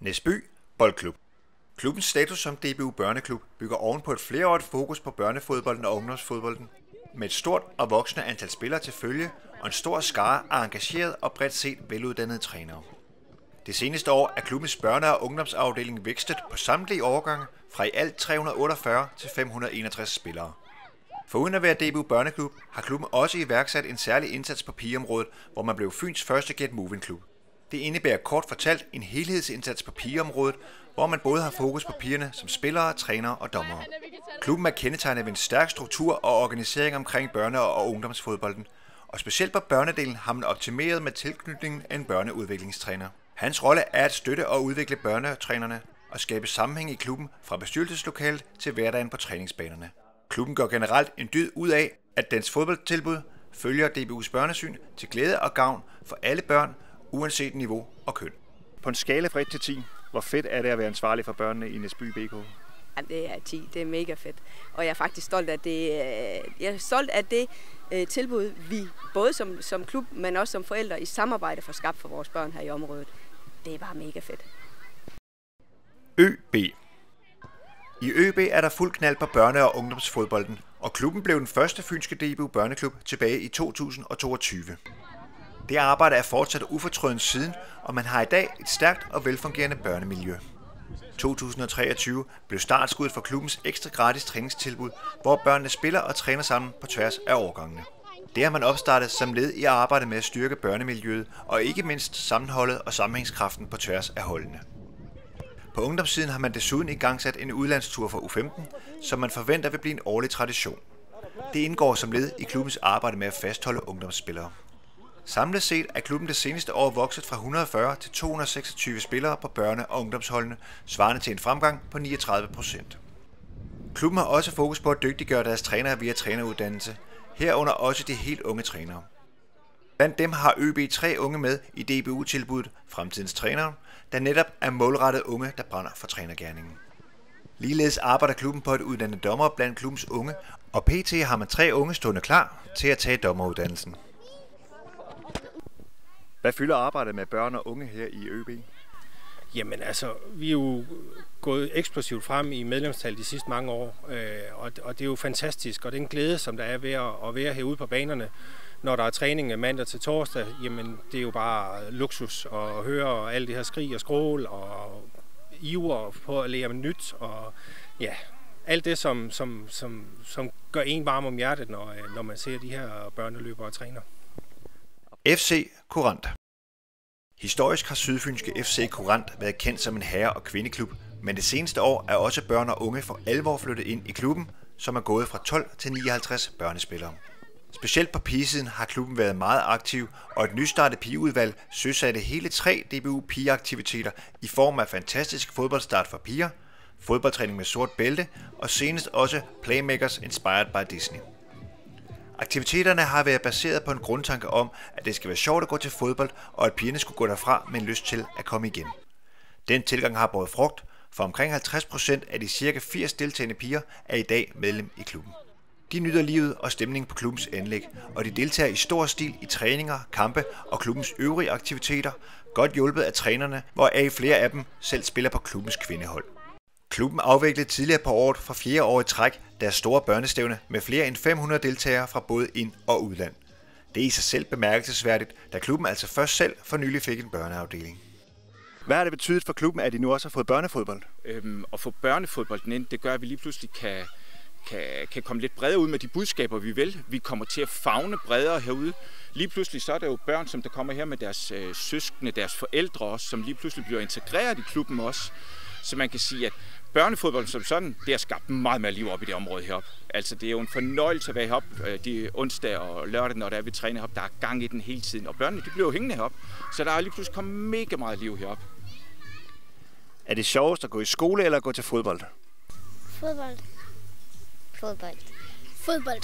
Næsby Boldklub. Klubbens status som DBU Børneklub bygger oven på et flereårigt fokus på børnefodbolden og ungdomsfodbolden, med et stort og voksende antal spillere til følge og en stor skare af engageret og bredt set veluddannede trænere. Det seneste år er klubbens børne- og ungdomsafdeling vækstet på samtlige årgange fra i alt 348 til 561 spillere. Foruden at være DBU Børneklub har klubben også iværksat en særlig indsats på pigeområdet, hvor man blev Fyns første Get Moving klub. Det indebærer kort fortalt en helhedsindsats på pigeområdet, hvor man både har fokus på pigerne som spillere, trænere og dommere. Klubben er kendetegnet ved en stærk struktur og organisering omkring børne- og ungdomsfodbolden, og specielt på børnedelen har man optimeret med tilknytningen af en børneudviklingstræner. Hans rolle er at støtte og udvikle børnetrænerne og skabe sammenhæng i klubben fra bestyrelseslokalet til hverdagen på træningsbanerne. Klubben gør generelt en dyd ud af, at dens fodboldtilbud følger DBU's børnesyn til glæde og gavn for alle børn, uanset niveau og køn. På en skala fra 1 til 10, hvor fedt er det at være ansvarlig for børnene i Næsby BK? Ja, det er 10. Det er mega fedt. Og jeg er faktisk stolt af det, tilbud, vi både som klub, men også som forældre i samarbejde får skabt for vores børn her i området. Det er bare mega fedt. ØB. I ØB er der fuld knald på børne- og ungdomsfodbolden, og klubben blev den første fynske DBU Børneklub tilbage i 2022. Det arbejde er fortsat ufortrødent siden, og man har i dag et stærkt og velfungerende børnemiljø. 2023 blev startskuddet for klubbens ekstra gratis træningstilbud, hvor børnene spiller og træner sammen på tværs af årgangene. Det har man opstartet som led i arbejdet med at styrke børnemiljøet og ikke mindst sammenholdet og sammenhængskraften på tværs af holdene. På ungdomssiden har man desuden igangsat en udlandstur for U15, som man forventer vil blive en årlig tradition. Det indgår som led i klubbens arbejde med at fastholde ungdomsspillere. Samlet set er klubben det seneste år vokset fra 140 til 226 spillere på børne- og ungdomsholdene, svarende til en fremgang på 39%. Klubben har også fokus på at dygtiggøre deres trænere via træneruddannelse, herunder også de helt unge trænere. Blandt dem har ØB 3 unge med i DBU-tilbuddet Fremtidens Trænere, der netop er målrettet unge, der brænder for trænergerningen. Ligeledes arbejder klubben på at uddanne dommere blandt klubbens unge, og pt. Har man 3 unge stående klar til at tage dommeruddannelsen. Hvad fylder arbejdet med børn og unge her i ØB? Jamen altså, vi er jo gået eksplosivt frem i medlemstal de sidste mange år, og det er jo fantastisk, og den glæde, som der er ved at være herude på banerne, når der er træning mandag til torsdag, jamen det er jo bare luksus at høre alt det her skrig og skrål og iver på at lære nyt, og ja, alt det, som gør en varm om hjertet, når man ser de her børneløbere og træner. FC Courant. Historisk har sydfynske FC Courant været kendt som en herre- og kvindeklub, men det seneste år er også børn og unge for alvor flyttet ind i klubben, som er gået fra 12 til 59 børnespillere. Specielt på pigesiden har klubben været meget aktiv, og et nystartet pigeudvalg søsatte hele 3 DBU pigeaktiviteter i form af fantastisk fodboldstart for piger, fodboldtræning med sort bælte og senest også Playmakers Inspired by Disney. Aktiviteterne har været baseret på en grundtanke om, at det skal være sjovt at gå til fodbold, og at pigerne skulle gå derfra med en lyst til at komme igen. Den tilgang har båret frugt, for omkring 50% af de ca. 80 deltagende piger er i dag medlem i klubben. De nyder livet og stemningen på klubbens anlæg, og de deltager i stor stil i træninger, kampe og klubbens øvrige aktiviteter, godt hjulpet af trænerne, hvoraf flere af dem selv spiller på klubbens kvindehold. Klubben afviklede tidligere på året for 4. år i træk deres store børnestævne med flere end 500 deltagere fra både ind- og udland. Det er i sig selv bemærkelsesværdigt, da klubben altså først selv for nylig fik en børneafdeling. Hvad har det betydet for klubben, at de nu også har fået børnefodbold? At få børnefodbolden ind, det gør, at vi lige pludselig kan komme lidt bredere ud med de budskaber, vi vil. Vi kommer til at favne bredere herude. Lige pludselig så er der jo børn, som der kommer her med deres søskende, deres forældre også, som lige pludselig bliver integreret i klubben også. Så man kan sige, at børnefodbolden som sådan, det har skabt meget mere liv op i det område heroppe. Altså det er jo en fornøjelse at være heroppe de onsdag og lørdag, når vi træner heroppe. Der er gang i den hele tiden, og børnene de bliver jo hængende heroppe. Så der er lige pludselig kommet mega meget liv heroppe. Er det sjovest at gå i skole eller at gå til fodbold? Fodbold. Fodbold. Fodbold.